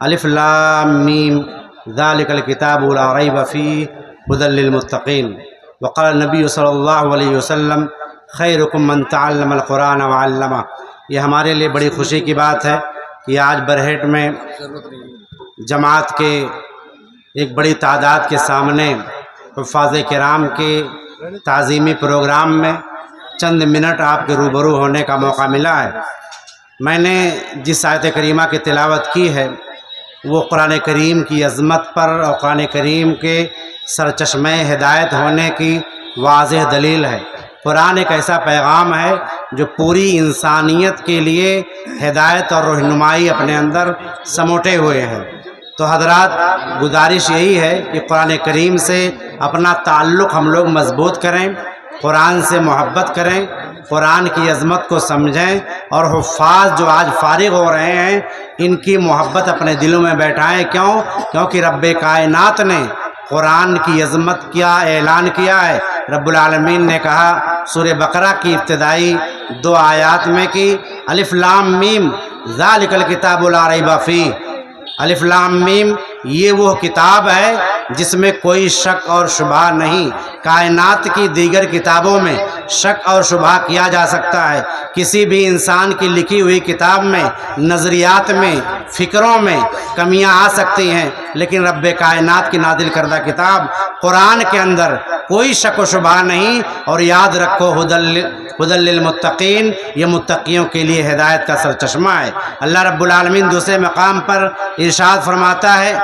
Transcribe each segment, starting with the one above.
الف لام میم ذالک الکتاب لا ریب فیہ ھدی للمتقین۔ وقال النبی صلی اللہ علیہ وسلم خیرکم من تعلم القرآن وعلمہ۔ یہ ہمارے لیے بڑی خوشی کی بات ہے کہ آج برہیٹ میں جماعت کے ایک بڑی تعداد کے سامنے حفاظ کرام کے تعظیمی پروگرام میں چند منٹ آپ کے روبرو ہونے کا موقع ملا ہے۔ میں نے جس آیت کریمہ کی تلاوت کی ہے وہ قرآن کریم کی عظمت پر اور قرآن کریم کے سرچشمہ ہدایت ہونے کی واضح دلیل ہے۔ قرآن ایک ایسا پیغام ہے جو پوری انسانیت کے لیے ہدایت اور رہنمائی اپنے اندر سموٹے ہوئے ہیں۔ تو حضرات، گزارش یہی ہے کہ قرآن کریم سے اپنا تعلق ہم لوگ مضبوط کریں، قرآن سے محبت کریں، قرآن کی عظمت کو سمجھیں، اور حفاظ جو آج فارغ ہو رہے ہیں ان کی محبت اپنے دلوں میں بیٹھائیں۔ کیونکہ رب کائنات نے قرآن کی عظمت کیا اعلان کیا ہے۔ رب العالمین نے کہا سورہ بقرہ کی ابتدائی 2 آیات میں کہ الف لام میم ذالک الکتاب لا ریب فیہ۔ الف لام میم یہ وہ کتاب ہے جس میں کوئی شک اور شبہ نہیں۔ کائنات کی دیگر کتابوں میں شک اور شبہ کیا جا سکتا ہے، کسی بھی انسان کی لکھی ہوئی کتاب میں نظریات میں فکروں میں کمیاں آ سکتی ہیں، لیکن رب کائنات کی نازل کردہ کتاب قرآن کے اندر کوئی شک و شبہ نہیں۔ اور یاد رکھو ھدی للمتقین، یہ متقیوں کے لیے ہدایت کا سرچشمہ ہے۔ اللہ رب العالمین دوسرے مقام پر ارشاد فرماتا ہے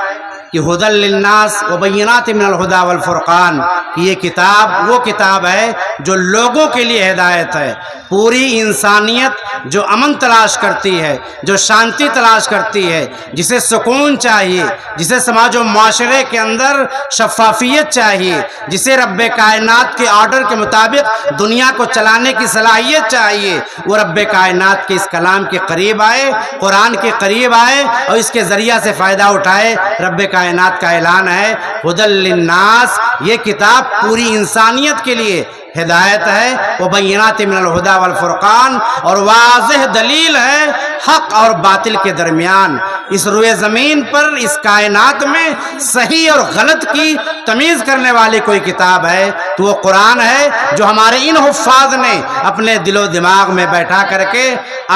کہ ھدی للناس وبینات من الھدی والفرقان، کہ یہ کتاب وہ کتاب ہے جو لوگوں کے لیے ہدایت ہے۔ پوری انسانیت جو امن تلاش کرتی ہے، جو شانتی تلاش کرتی ہے، جسے سکون چاہیے، جسے سماج و معاشرے کے اندر شفافیت چاہیے، جسے رب کائنات کے آرڈر کے مطابق دنیا کو چلانے کی صلاحیت چاہیے، وہ رب کائنات کے اس کلام کے قریب آئے، قرآن کے قریب آئے اور اس کے ذریعہ سے فائدہ اٹھائے۔ رب کائنات کا اعلان ہے ھدی للناس، یہ کتاب پوری انسانیت کے لیے ہدایت ہے، وبینات من الھدی والفرقان، اور واضح دلیل ہے حق اور باطل کے درمیان۔ اس روئے زمین پر، اس کائنات میں صحیح اور غلط کی تمیز کرنے والی کوئی کتاب ہے تو وہ قرآن ہے، جو ہمارے ان حفاظ نے اپنے دل و دماغ میں بیٹھا کر کے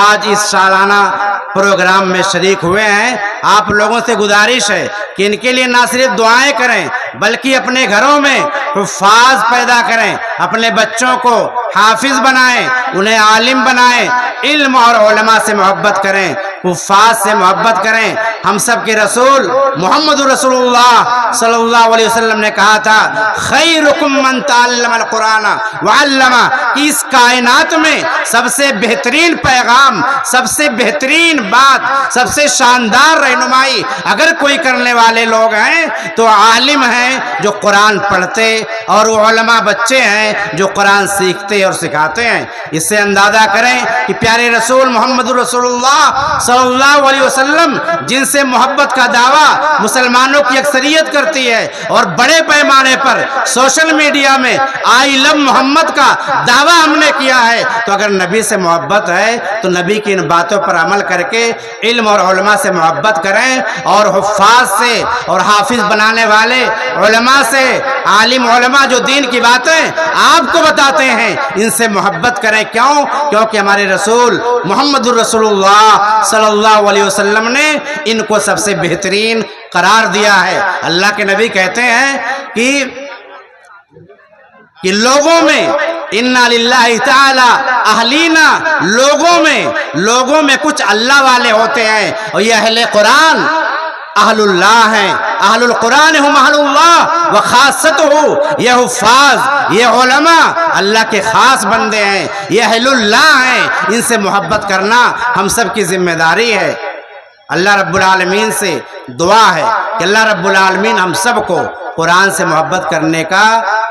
آج اس سالانہ پروگرام میں شریک ہوئے ہیں۔ آپ لوگوں سے گزارش ہے کہ ان کے لیے نہ صرف دعائیں کریں بلکہ اپنے گھروں میں حفاظ پیدا کریں، اپنے بچوں کو حافظ بنائیں، انہیں عالم بنائیں، علم اور علماء سے محبت کریں، حفاظ سے محبت کریں۔ ہم سب کے رسول محمد رسول اللہ صلی اللہ علیہ وسلم نے کہا تھا خیرکم من تعلم القرآن وعلمہ، کہ اس کائنات میں سب سے بہترین پیغام، سب سے بہترین بات، سب سے شاندار رہنمائی اگر کوئی کرنے والے لوگ ہیں تو عالم ہیں جو قرآن پڑھتے، اور علماء بچے ہیں جو قرآن سیکھتے اور سکھاتے ہیں۔ اس سے اندازہ کریں کہ پیارے رسول محمد رسول اللہ صلی اللہ علیہ وسلم جن سے محبت کا دعویٰ مسلمانوں کی اکثریت کرتی ہے، اور بڑے پیمانے پر سوشل میڈیا میں آئی لو محمد کا دعویٰ ہم نے کیا ہے، تو اگر نبی سے محبت ہے تو نبی کی ان باتوں پر عمل کر کے علم اور علماء سے محبت کریں، اور حفاظ سے اور حافظ بنانے والے علماء سے، عالم علماء جو دین کی باتیں آپ کو بتاتے ہیں، ان سے محبت کریں۔ کیونکہ ہمارے رسول محمد رسول اللہ صلی اللہ علیہ وسلم نے ان کو سب سے بہترین قرار دیا ہے۔ اللہ کے نبی کہتے ہیں کہ لوگوں میں انا للہ تعالی اہلینا، لوگوں میں کچھ اللہ والے ہوتے ہیں، اور یہ اہل قرآن اہل اللہ ہیں، اہل القرآن ہم اہل اللہ وخاصتہ، یہ حفاظ، یہ علماء اللہ کے خاص بندے ہیں، یہ اہل اللہ ہیں، ان سے محبت کرنا ہم سب کی ذمہ داری ہے۔ اللہ رب العالمین سے دعا ہے کہ اللہ رب العالمین ہم سب کو قرآن سے محبت کرنے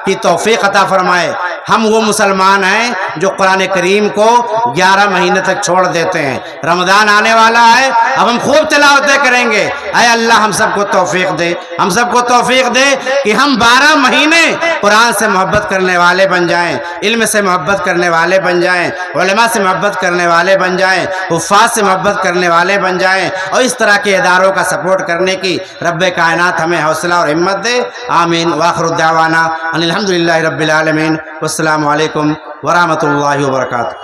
کی توفیق عطا فرمائے۔ ہم وہ مسلمان ہیں جو قرآن کریم کو 11 مہینے تک چھوڑ دیتے ہیں۔ رمضان آنے والا ہے، اب ہم خوب تلاوتیں کریں گے۔ اے اللہ ہم سب کو توفیق دے، ہم سب کو توفیق دے کہ ہم 12 مہینے قرآن سے محبت کرنے والے بن جائیں، علم سے محبت کرنے والے بن جائیں، علماء سے محبت کرنے والے بن جائیں، حفاظ سے محبت کرنے والے بن جائیں، اور اس طرح کے اداروں کا سپورٹ کرنے کی رب کائنات ہمیں حوصلہ اور ہمت دے۔ آمین۔ وآخر الدعوانا ان الحمدللہ رب العالمین۔ والسلام علیکم ورحمۃ اللہ وبرکاتہ۔